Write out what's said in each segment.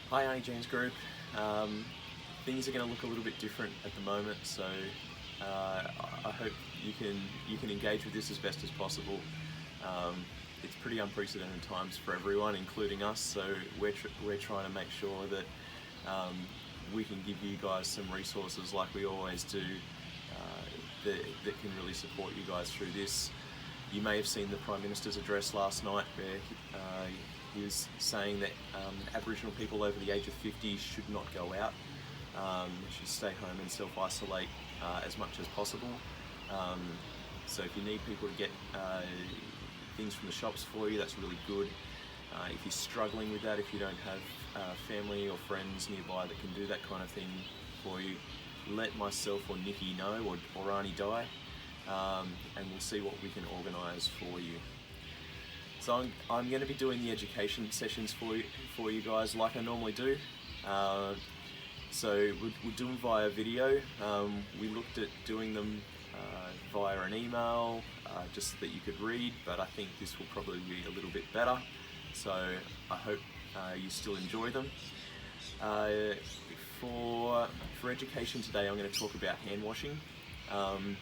Hi Auntie James Group. Things are going to look a little bit different at the moment, so I hope you can engage with this as best as possible. It's pretty unprecedented times for everyone, including us. So we're trying to make sure that we can give you guys some resources, like we always do, that can really support you guys through this. You may have seen the Prime Minister's address last night, where he was saying that Aboriginal people over the age of 50 should not go out, should stay home and self-isolate as much as possible. So if you need people to get things from the shops for you, that's really good. If you're struggling with that, if you don't have family or friends nearby that can do that kind of thing for you, let myself or Nikki know, or Arnie Di, and we'll see what we can organise for you. So I'm going to be doing the education sessions for you guys like I normally do. So we'll do them via video. We looked at doing them via an email, just so that you could read, but I think this will probably be a little bit better. So I hope you still enjoy them. For education today, I'm going to talk about hand washing.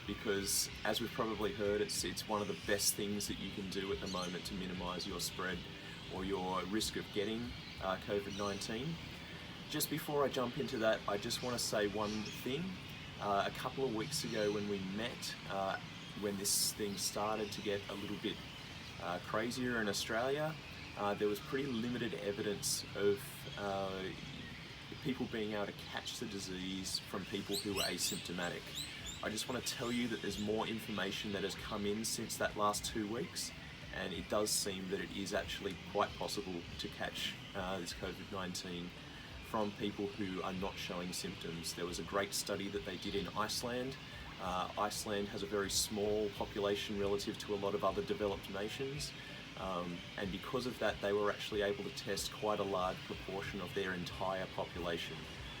Because as we've probably heard, it's one of the best things that you can do at the moment to minimise your spread or your risk of getting COVID-19. Just before I jump into that, I just want to say one thing. A couple of weeks ago when we met, when this thing started to get a little bit crazier in Australia, there was pretty limited evidence of people being able to catch the disease from people who were asymptomatic. I just want to tell you that there's more information that has come in since that last 2 weeks, and it does seem that it is actually quite possible to catch this COVID-19 from people who are not showing symptoms. There was a great study that they did in Iceland. Iceland has a very small population relative to a lot of other developed nations, and because of that they were actually able to test quite a large proportion of their entire population.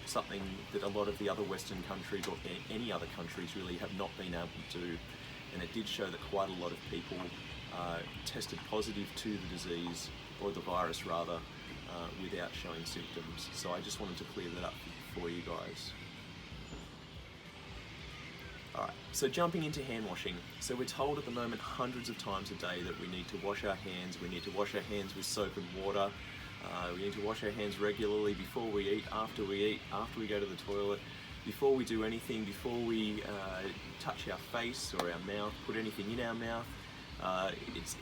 Something that a lot of the other Western countries, or any other countries really, have not been able to do. And it did show that quite a lot of people tested positive to the disease, or the virus rather, without showing symptoms. So I just wanted to clear that up for you guys. Alright, so jumping into hand washing. So we're told at the moment hundreds of times a day that we need to wash our hands. We need to wash our hands with soap and water. We need to wash our hands regularly before we eat, after we go to the toilet, before we do anything, before we touch our face or our mouth, put anything in our mouth.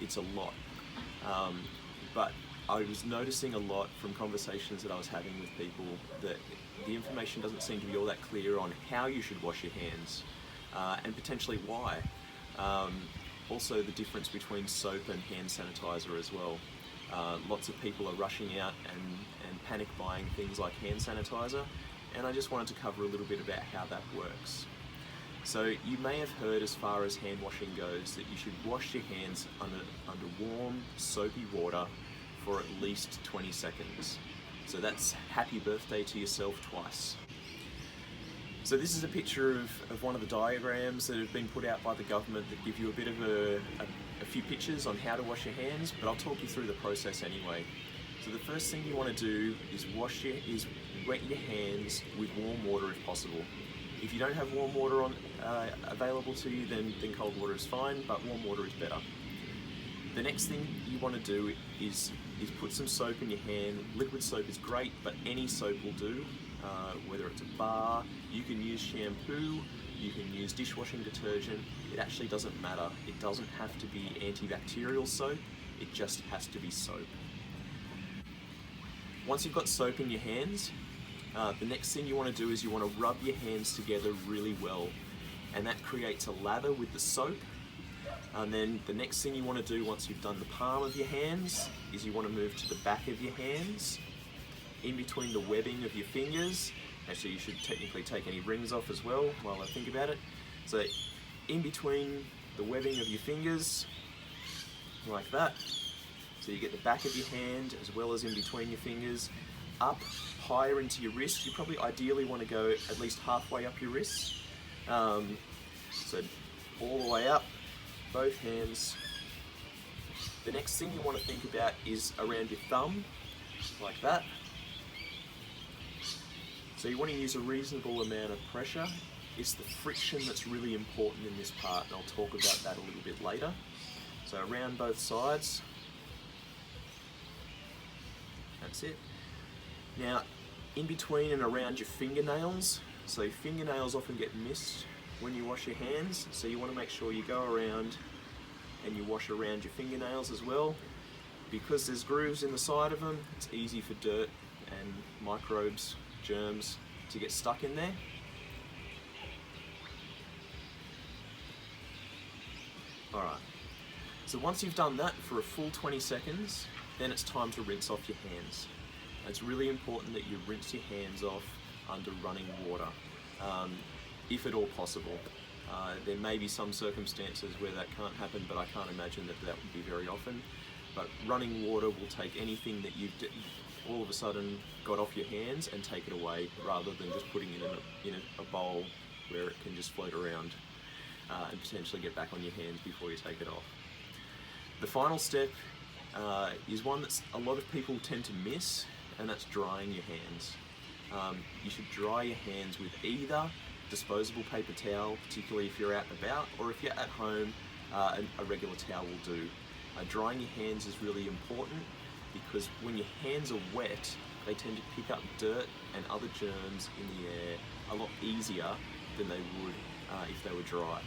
It's a lot. But I was noticing a lot from conversations that I was having with people that the information doesn't seem to be all that clear on how you should wash your hands, and potentially why. Also the difference between soap and hand sanitizer as well. Lots of people are rushing out and panic buying things like hand sanitizer, and I just wanted to cover a little bit about how that works. So you may have heard, as far as hand washing goes, that you should wash your hands under warm, soapy water for at least 20 seconds. So that's happy birthday to yourself twice. So this is a picture of one of the diagrams that have been put out by the government that give you a bit of a few pictures on how to wash your hands, but I'll talk you through the process anyway. So the first thing you want to do is wet your hands with warm water if possible. If you don't have warm water available to you, then cold water is fine, but warm water is better. The next thing you want to do is put some soap in your hand. Liquid soap is great, but any soap will do. Whether it's a bar, you can use shampoo, you can use dishwashing detergent. It actually doesn't matter. It doesn't have to be antibacterial soap, it just has to be soap. Once you've got soap in your hands, the next thing you want to do is you want to rub your hands together really well, and that creates a lather with the soap. And then the next thing you want to do once you've done the palm of your hands is you want to move to the back of your hands, in between the webbing of your fingers. Actually, you should technically take any rings off as well while I think about it. So in between the webbing of your fingers, like that. So you get the back of your hand as well as in between your fingers, up higher into your wrist. You probably ideally want to go at least halfway up your wrist. So all the way up, both hands. The next thing you want to think about is around your thumb, like that. So you want to use a reasonable amount of pressure. It's the friction that's really important in this part, and I'll talk about that a little bit later. So around both sides. That's it. Now, in between and around your fingernails, so your fingernails often get missed when you wash your hands, so you want to make sure you go around and you wash around your fingernails as well. Because there's grooves in the side of them, it's easy for dirt and microbes, germs to get stuck in there. Alright, so once you've done that for a full 20 seconds, then it's time to rinse off your hands. It's really important that you rinse your hands off under running water, if at all possible. There may be some circumstances where that can't happen, but I can't imagine that would be very often. But running water will take anything that you've all of a sudden got off your hands and take it away, rather than just putting it in a bowl where it can just float around and potentially get back on your hands before you take it off. The final step is one that a lot of people tend to miss, and that's drying your hands. You should dry your hands with either disposable paper towel, particularly if you're out and about, or if you're at home, a regular towel will do. Drying your hands is really important, because when your hands are wet, they tend to pick up dirt and other germs in the air a lot easier than they would if they were dry.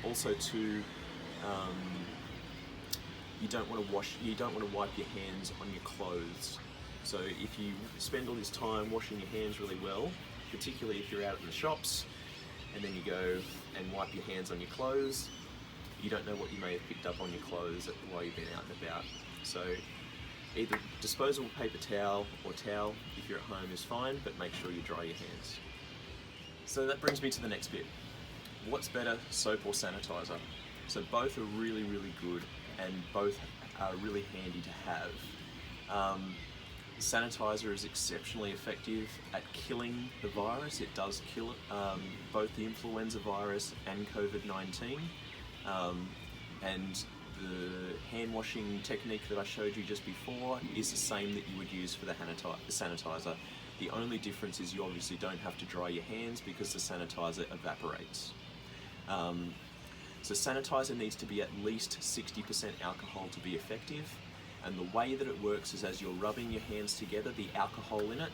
Also too, you don't want to wipe your hands on your clothes. So if you spend all this time washing your hands really well, particularly if you're out in the shops, and then you go and wipe your hands on your clothes, you don't know what you may have picked up on your clothes while you've been out and about. So either disposable paper towel or towel if you're at home is fine, but make sure you dry your hands. So that brings me to the next bit. What's better, soap or sanitizer? So both are really, really good, and both are really handy to have. Sanitizer is exceptionally effective at killing the virus. It does kill both the influenza virus and COVID-19. And the hand washing technique that I showed you just before is the same that you would use for the sanitizer. The only difference is you obviously don't have to dry your hands because the sanitizer evaporates. So sanitizer needs to be at least 60% alcohol to be effective, and the way that it works is as you're rubbing your hands together, the alcohol in it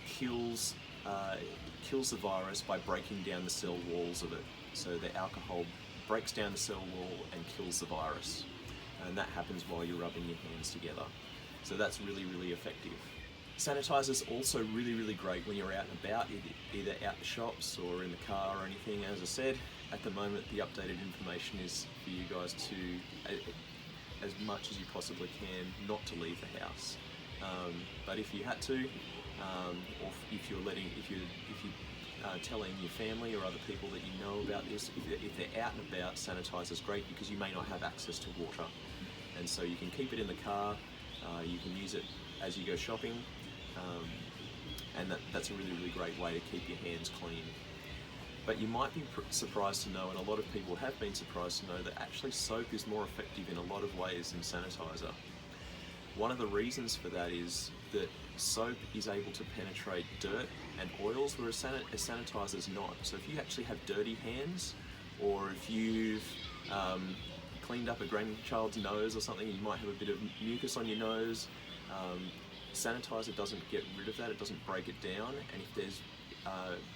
kills the virus by breaking down the cell walls of it. So the alcohol breaks down the cell wall and kills the virus, and that happens while you're rubbing your hands together. So that's really, really effective. Sanitizer is also really, really great when you're out and about, either out the shops or in the car or anything. As I said, at the moment the updated information is for you guys to, as much as you possibly can, not to leave the house. But if you had to, or if you're telling your family or other people that you know about this, if they're out and about, sanitizer is great because you may not have access to water, and so you can keep it in the car. You can use it as you go shopping, and that's a really, really great way to keep your hands clean. But you might be surprised to know, and a lot of people have been surprised to know, that actually soap is more effective in a lot of ways than sanitizer. One of the reasons for that is that soap is able to penetrate dirt and oils, whereas sanitizer is not. So if you actually have dirty hands, or if you've cleaned up a grandchild's nose or something, you might have a bit of mucus on your nose. Sanitizer doesn't get rid of that, it doesn't break it down, and if there's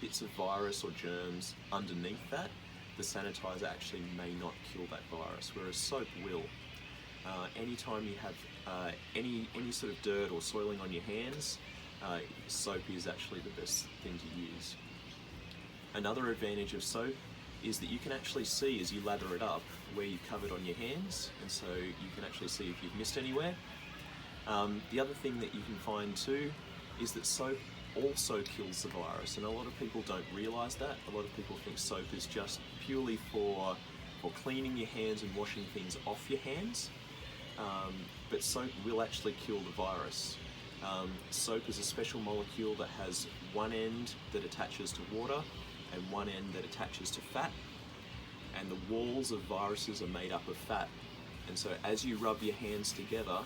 bits of virus or germs underneath that, the sanitizer actually may not kill that virus, whereas soap will. Anytime you have any sort of dirt or soiling on your hands, soap is actually the best thing to use. Another advantage of soap is that you can actually see as you lather it up where you've covered on your hands, and so you can actually see if you've missed anywhere. The other thing that you can find too is that soap also kills the virus, and a lot of people don't realise that. A lot of people think soap is just purely for cleaning your hands and washing things off your hands, but soap will actually kill the virus. Soap is a special molecule that has one end that attaches to water and one end that attaches to fat, and the walls of viruses are made up of fat, and so as you rub your hands together,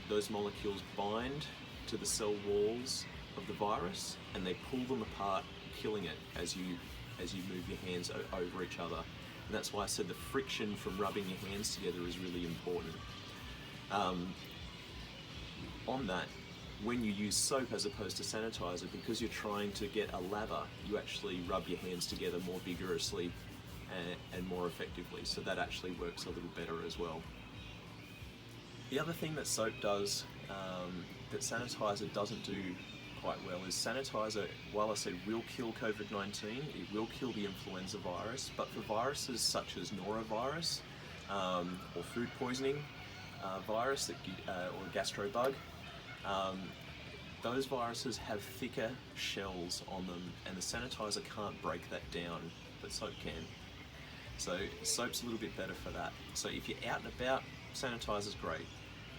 those molecules bind to the cell walls of the virus, and they pull them apart, killing it as you move your hands over each other. And that's why I said the friction from rubbing your hands together is really important. On that, when you use soap as opposed to sanitizer, because you're trying to get a lather, you actually rub your hands together more vigorously and more effectively. So that actually works a little better as well. The other thing that soap does that sanitizer doesn't do quite well is sanitizer, while I said will kill COVID-19, it will kill the influenza virus, but for viruses such as norovirus or food poisoning virus or gastrobug, those viruses have thicker shells on them, and the sanitizer can't break that down, but soap can. So soap's a little bit better for that. So if you're out and about, sanitizer's great.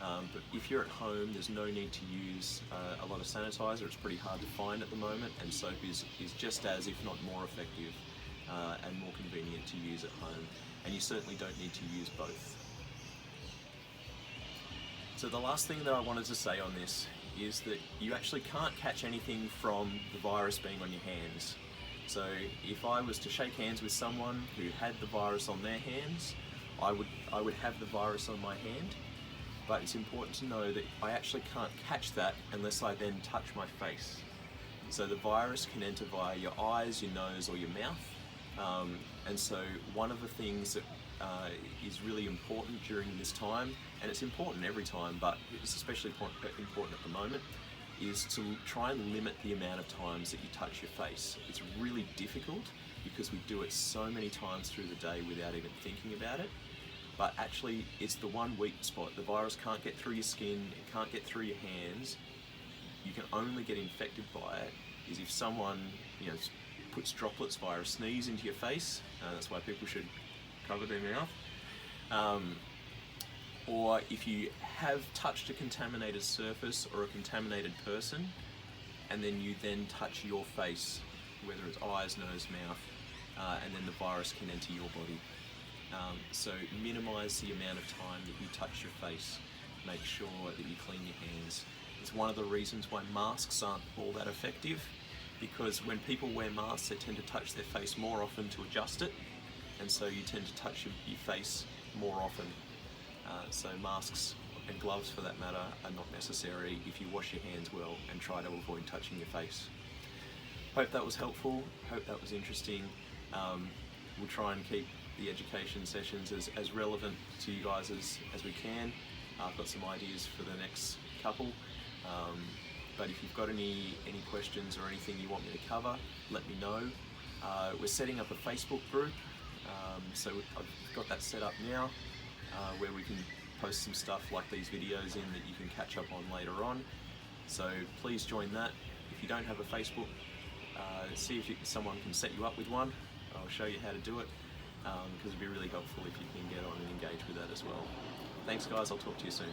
But if you're at home, there's no need to use a lot of sanitizer. It's pretty hard to find at the moment, and soap is just as, if not more effective and more convenient to use at home. And you certainly don't need to use both. So the last thing that I wanted to say on this is that you actually can't catch anything from the virus being on your hands. So if I was to shake hands with someone who had the virus on their hands, I would have the virus on my hand, but it's important to know that I actually can't catch that unless I then touch my face. So the virus can enter via your eyes, your nose, or your mouth. And so one of the things that is really important during this time, and it's important every time, but it's especially important at the moment, is to try and limit the amount of times that you touch your face. It's really difficult because we do it so many times through the day without even thinking about it. But actually, it's the one weak spot. The virus can't get through your skin, it can't get through your hands. You can only get infected by it is if someone, puts droplets via a sneeze into your face. That's why people should cover their mouth. Or if you have touched a contaminated surface or a contaminated person, and then you then touch your face, whether it's eyes, nose, mouth, and then the virus can enter your body. So minimize the amount of time that you touch your face. Make sure that you clean your hands. It's one of the reasons why masks aren't all that effective, because when people wear masks, they tend to touch their face more often to adjust it, and so you tend to touch your face more often. So masks and gloves, for that matter, are not necessary if you wash your hands well and try to avoid touching your face. Hope that was helpful, hope that was interesting. We'll try and keep the education sessions as relevant to you guys as we can. I've got some ideas for the next couple, but if you've got any questions or anything you want me to cover, let me know. We're setting up a Facebook group, so I've got that set up now, where we can post some stuff like these videos in that you can catch up on later on. So please join that. If you don't have a Facebook, see if someone can set you up with one. I'll show you how to do it, because it'd be really helpful if you can get on and engage with that as well. Thanks guys, I'll talk to you soon.